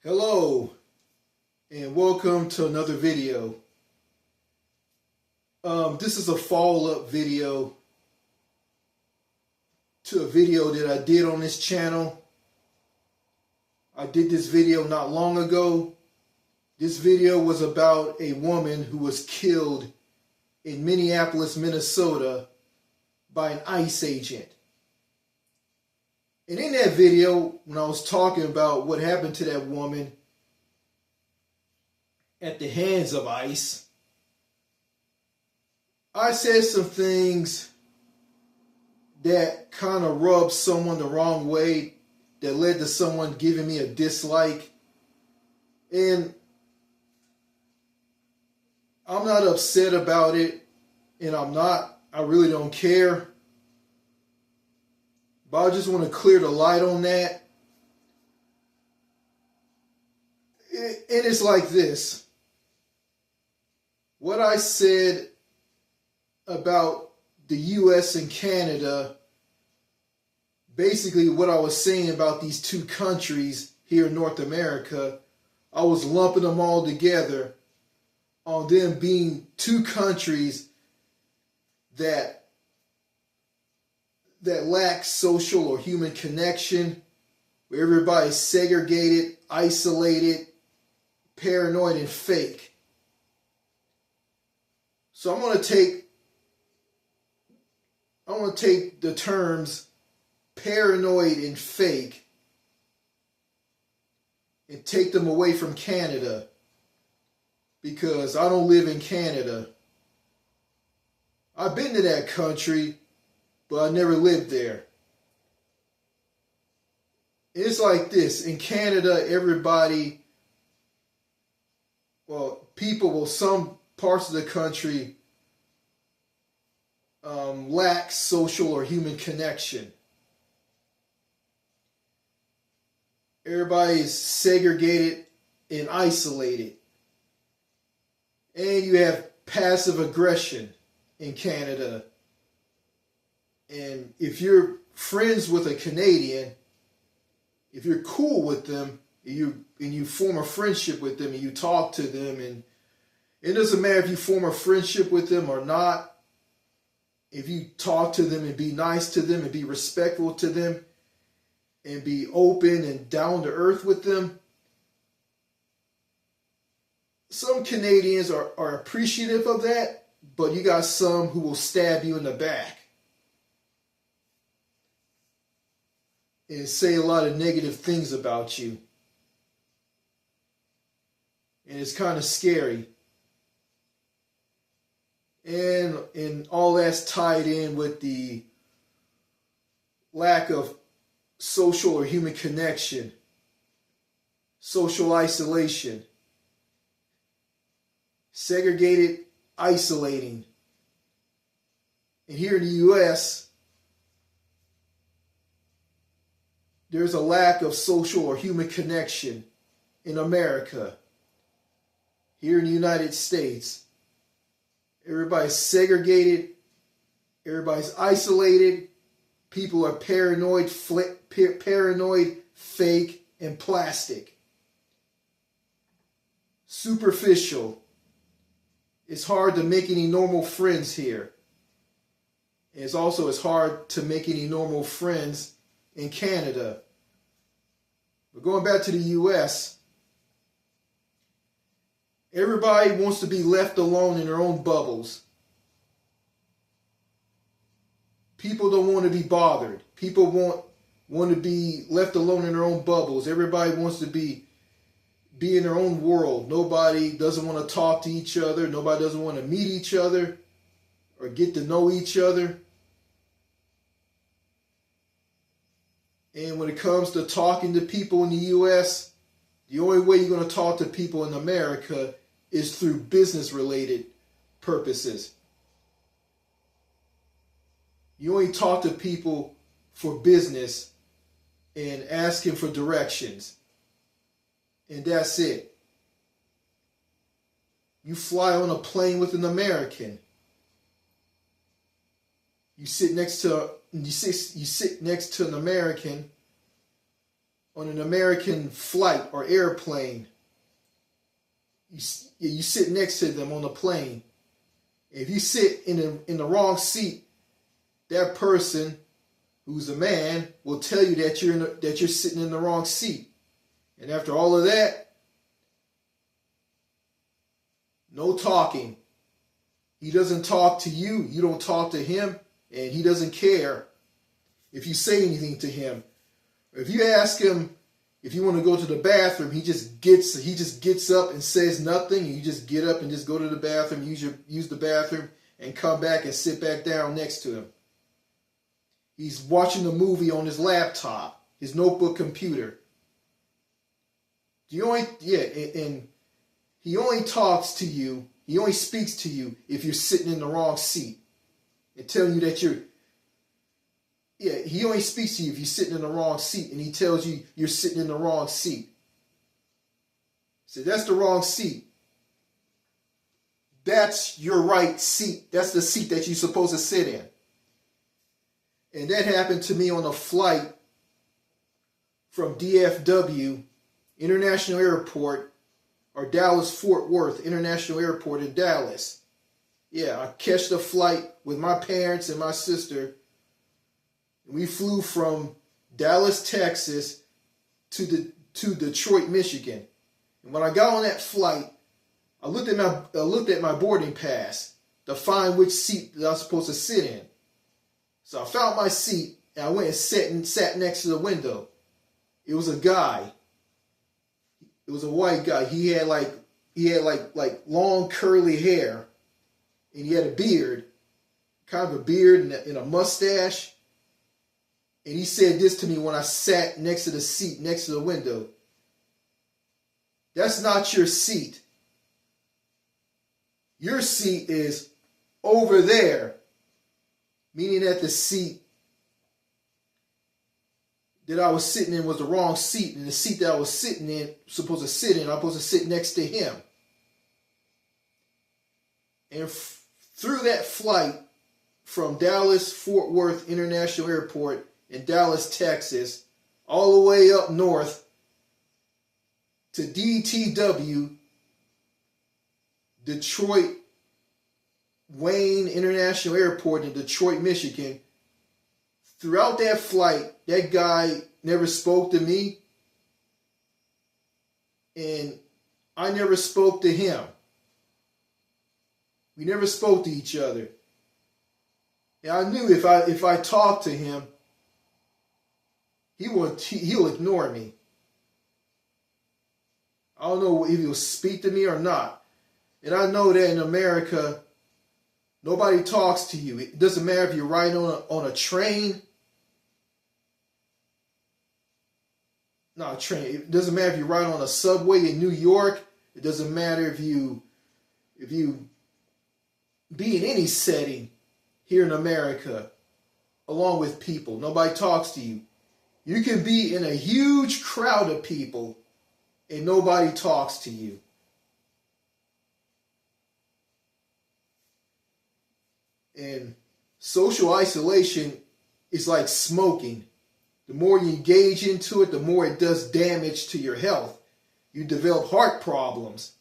Hello and welcome to another video. This is a follow-up video to a video that I did on this channel. I did this video not long ago. This video was about a woman who was killed in Minneapolis, Minnesota by an ICE agent. And in that video, when I was talking about what happened to that woman at the hands of ICE, I said some things that kind of rubbed someone the wrong way, that led to someone giving me a dislike. And I'm not upset about it, and I really don't care. But I just want to clear the light on that. And it's like this. What I said about the US and Canada, basically what I was saying about these two countries here in North America, I was lumping them all together on them being two countries that lack social or human connection, where everybody's segregated, isolated, paranoid, and fake. So I'm going to take the terms paranoid and fake and take them away from Canada, because I don't live in Canada. I've been to that country, but I never lived there. It's like this. In Canada, some parts of the country lack social or human connection. Everybody is segregated and isolated. And you have passive aggression in Canada. And if you're friends with a Canadian, if you're cool with them, and you form a friendship with them, and you talk to them, and it doesn't matter if you form a friendship with them or not, if you talk to them and be nice to them and be respectful to them and be open and down to earth with them, some Canadians are appreciative of that, but you got some who will stab you in the back and say a lot of negative things about you. And it's kind of scary. And all that's tied in with the lack of social or human connection, social isolation, segregated, isolating. And here in the U.S., there's a lack of social or human connection in America. Here in the United States, everybody's segregated, everybody's isolated, people are paranoid, fake, and plastic. Superficial. It's hard to make any normal friends here. And it's hard to make any normal friends in Canada. But going back to the U.S., everybody wants to be left alone in their own bubbles. People don't want to be bothered. People want to be left alone in their own bubbles. Everybody wants to be in their own world. Nobody doesn't want to talk to each other. Nobody doesn't want to meet each other or get to know each other. And when it comes to talking to people in the U.S., the only way you're going to talk to people in America is through business-related purposes. You only talk to people for business and asking for directions. And that's it. You fly on a plane with an American. You sit next to an American on an American flight or airplane, you sit next to them on the plane. If you sit in the wrong seat, that person who's a man will tell you that you're sitting in the wrong seat. And after all of that, no talking. He doesn't talk to you, you don't talk to him, and he doesn't care if you say anything to him. If you ask him if you want to go to the bathroom, he just gets up and says nothing, and you just get up and just go to the bathroom, use the bathroom, and come back and sit back down next to him. He's watching a movie on his laptop, his notebook computer. And he only talks to you, he only speaks to you if you're sitting in the wrong seat. And telling you that he only speaks to you if you're sitting in the wrong seat, and he tells you you're sitting in the wrong seat. So that's the wrong seat. That's your right seat. That's the seat that you're supposed to sit in. And that happened to me on a flight from DFW International Airport, or Dallas Fort Worth International Airport in Dallas. Yeah, I catch the flight with my parents and my sister. We flew from Dallas, Texas to Detroit, Michigan. And when I got on that flight, I looked at my boarding pass to find which seat that I was supposed to sit in. So I found my seat, and I went and sat next to the window. It was a guy. It was a white guy. He had like long curly hair, and he had a beard, kind of a beard and a mustache. And he said this to me when I sat next to the seat, next to the window. That's not your seat. Your seat is over there. Meaning that the seat that I was sitting in was the wrong seat. And the seat that I was supposed to sit in, I'm supposed to sit next to him. And through that flight from Dallas Fort Worth International Airport in Dallas, Texas, all the way up north to DTW, Detroit Wayne International Airport in Detroit, Michigan. Throughout that flight, that guy never spoke to me, and I never spoke to him. We never spoke to each other. And I knew if I talked to him, he'll ignore me. I don't know if he'll speak to me or not. And I know that in America, nobody talks to you. It doesn't matter if you're riding on a train. Not a train. It doesn't matter if you're riding on a subway in New York. It doesn't matter if you be in any setting here in America, along with people. Nobody talks to you. You can be in a huge crowd of people and nobody talks to you. And social isolation is like smoking. The more you engage into it, the more it does damage to your health. You develop heart problems.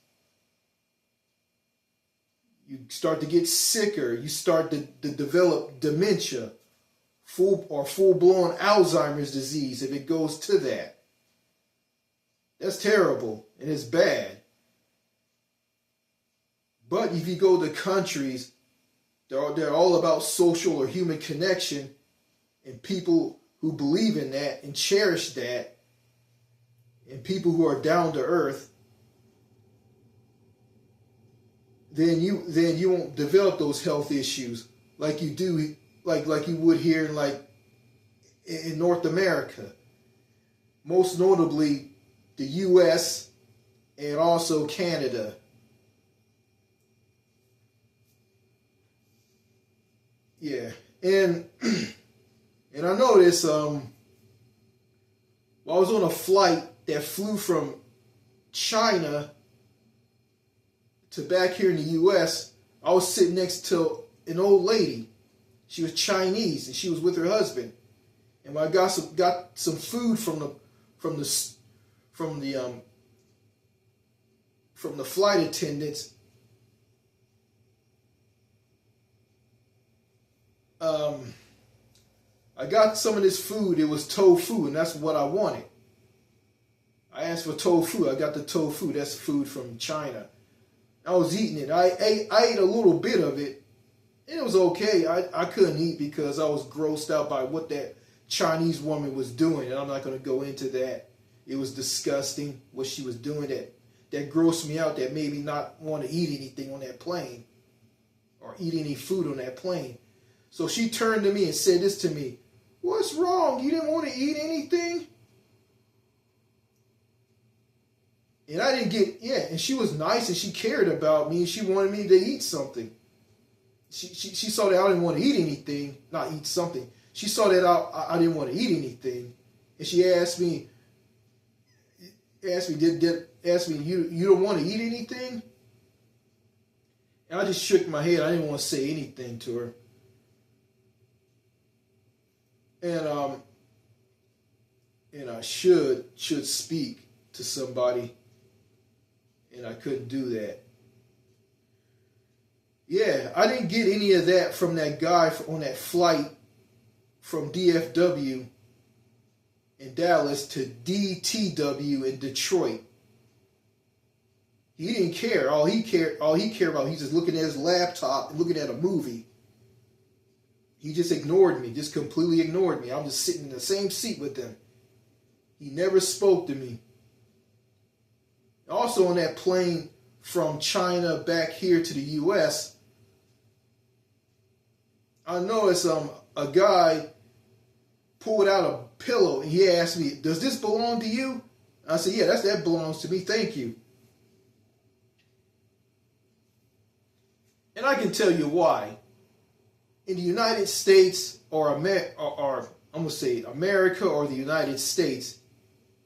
You start to get sicker. You start to develop dementia, full-blown Alzheimer's disease if it goes to that. That's terrible and it's bad. But if you go to countries, they're all about social or human connection, and people who believe in that and cherish that, and people who are down to earth, then you won't develop those health issues like you do, like you would here in North America. Most notably, the U.S. and also Canada. Yeah, and I noticed while I was on a flight that flew from China to back here in the U.S., I was sitting next to an old lady. She was Chinese and she was with her husband. And when I got some food from from the from the um from the flight attendants. I got some of this food. It was tofu, and that's what I wanted. I asked for tofu. I got the tofu. That's food from China. I was eating it. I ate a little bit of it. And it was okay. I couldn't eat because I was grossed out by what that Chinese woman was doing. And I'm not going to go into that. It was disgusting what she was doing. That grossed me out. That made me not want to eat anything on that plane. Or eat any food on that plane. So she turned to me and said this to me. What's wrong? You didn't want to eat anything? And I didn't get, and she was nice and she cared about me and she wanted me to eat something. She saw that I didn't want to eat anything, not eat something. She saw that I didn't want to eat anything. And she asked me, you don't want to eat anything? And I just shook my head. I didn't want to say anything to her. And I should speak to somebody, and I couldn't do that. Yeah, I didn't get any of that from that guy on that flight from DFW in Dallas to DTW in Detroit. He didn't care. All he cared about, he's just looking at his laptop and looking at a movie. He just ignored me, just completely ignored me. I'm just sitting in the same seat with him. He never spoke to me. Also on that plane from China back here to the U.S., I noticed a guy pulled out a pillow and he asked me, does this belong to you? I said, yeah, that belongs to me. Thank you. And I can tell you why. In the United States or I'm going to say America or the United States,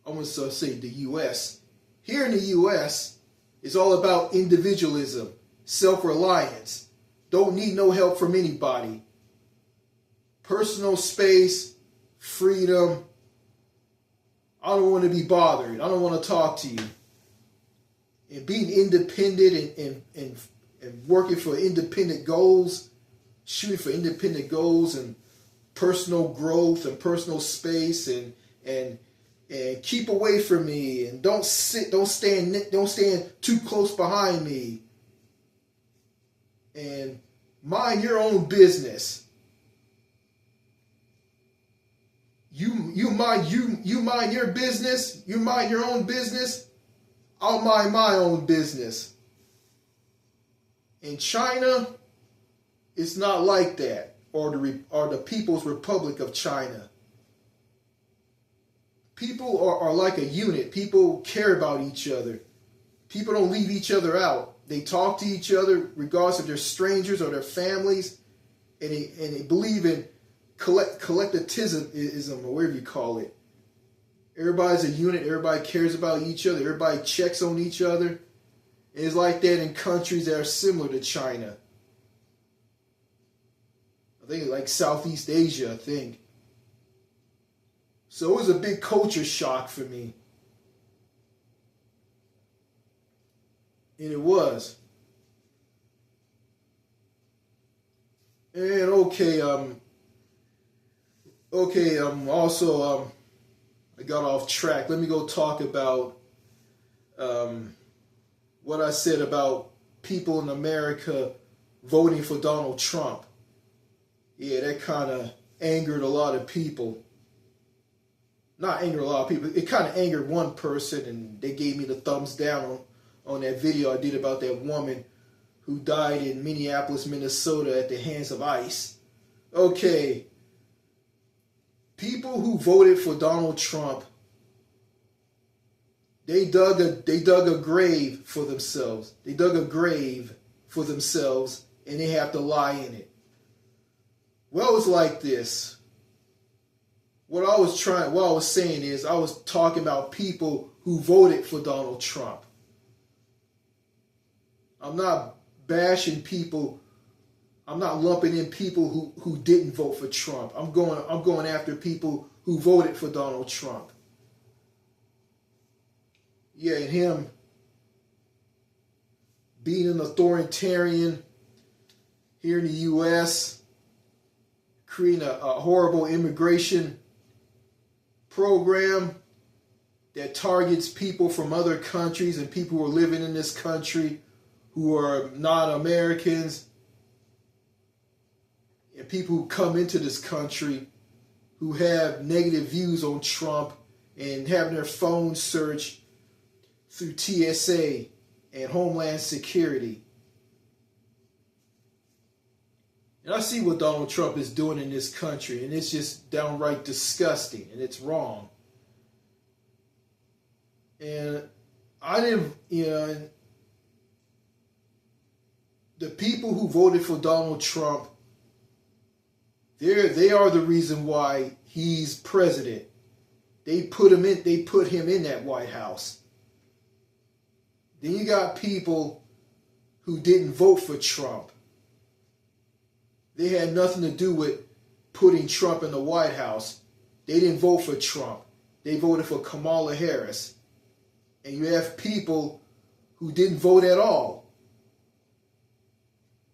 I'm going to say the U.S. Here in the U.S., it's all about individualism, self-reliance. Don't need no help from anybody. Personal space, freedom. I don't want to be bothered. I don't want to talk to you. And being independent and working for independent goals, shooting for independent goals and personal growth and personal space and keep away from me and don't stand too close behind me and mind your own business. You mind your business, you mind your own business, I'll mind my own business. In China, it's not like that, or the People's Republic of China. People are like a unit. People care about each other. People don't leave each other out. They talk to each other regardless if they're strangers or their families, and they believe in collectivism or whatever you call it. Everybody's a unit. Everybody cares about each other. Everybody checks on each other. And it's like that in countries that are similar to China. I think like Southeast Asia, I think. So it was a big culture shock for me. And it was. And also, I got off track. Let me go talk about what I said about people in America voting for Donald Trump. Yeah, that kind of angered a lot of people. Not angered a lot of people. It kind of angered one person, and they gave me the thumbs down on that video I did about that woman who died in Minneapolis, Minnesota at the hands of ICE. Okay. People who voted for Donald Trump, they dug a grave for themselves. They dug a grave for themselves, and they have to lie in it. Well, it's like this. What I was saying is I was talking about people who voted for Donald Trump. I'm not bashing people. I'm not lumping in people who didn't vote for Trump. I'm going after people who voted for Donald Trump. Yeah, and him being an authoritarian here in the U.S., creating a horrible immigration program that targets people from other countries and people who are living in this country who are not Americans, and people who come into this country who have negative views on Trump and having their phones searched through TSA and Homeland Security. And I see what Donald Trump is doing in this country, and it's just downright disgusting, and it's wrong. And I didn't, the people who voted for Donald Trump, they are the reason why he's president. They put him in that White House. Then you got people who didn't vote for Trump. They had nothing to do with putting Trump in the White House. They didn't vote for Trump. They voted for Kamala Harris. And you have people who didn't vote at all.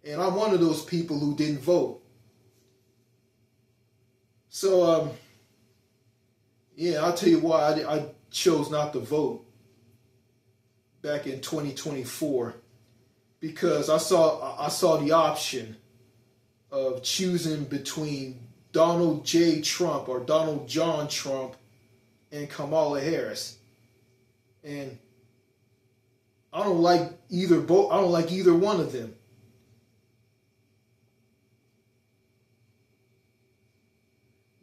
And I'm one of those people who didn't vote. So, yeah, I'll tell you why I chose not to vote back in 2024. Because I saw the option of choosing between Donald J. Trump or Donald John Trump and Kamala Harris. And I don't like either one of them.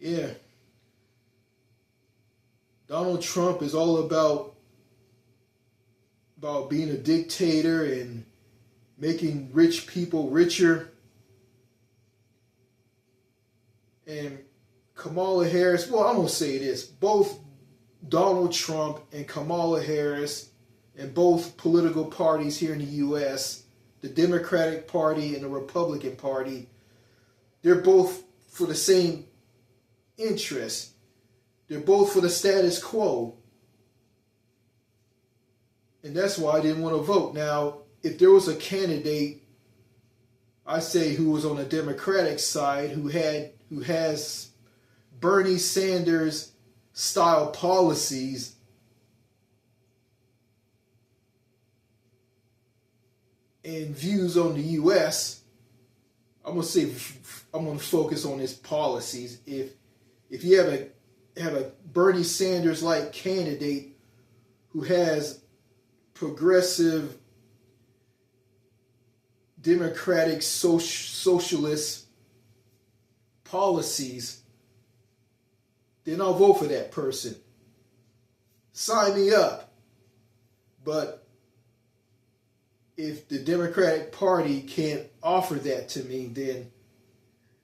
Yeah. Donald Trump is all about being a dictator and making rich people richer. And Kamala Harris, well, I'm going to say this. Both Donald Trump and Kamala Harris and both political parties here in the U.S., the Democratic Party and the Republican Party, they're both for the same interest. They're both for the status quo. And that's why I didn't want to vote. Now, if there was a candidate, I say who was on the Democratic side, who has Bernie Sanders style policies, and views on the U.S., I'm gonna focus on his policies. If you have a Bernie Sanders like candidate who has progressive democratic socialist policies, then I'll vote for that person. Sign me up. But if the Democratic Party can't offer that to me, then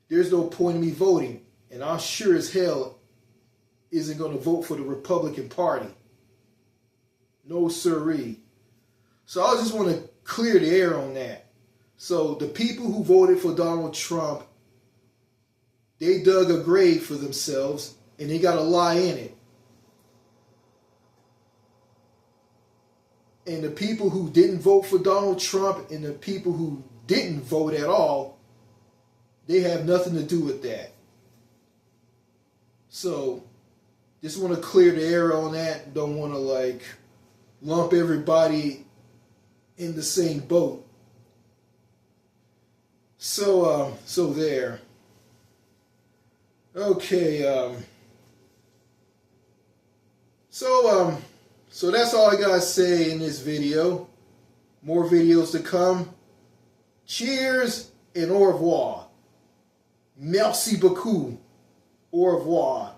there's no point in me voting. And I sure as hell isn't going to vote for the Republican Party. No siree. So I just want to clear the air on that. So the people who voted for Donald Trump, they dug a grave for themselves and they got to lie in it. And the people who didn't vote for Donald Trump and the people who didn't vote at all, they have nothing to do with that. So just want to clear the air on that. Don't want to lump everybody in the same boat. So there. Okay. So that's all I gotta say in this video. More videos to come. Cheers and au revoir. Merci beaucoup. Au revoir.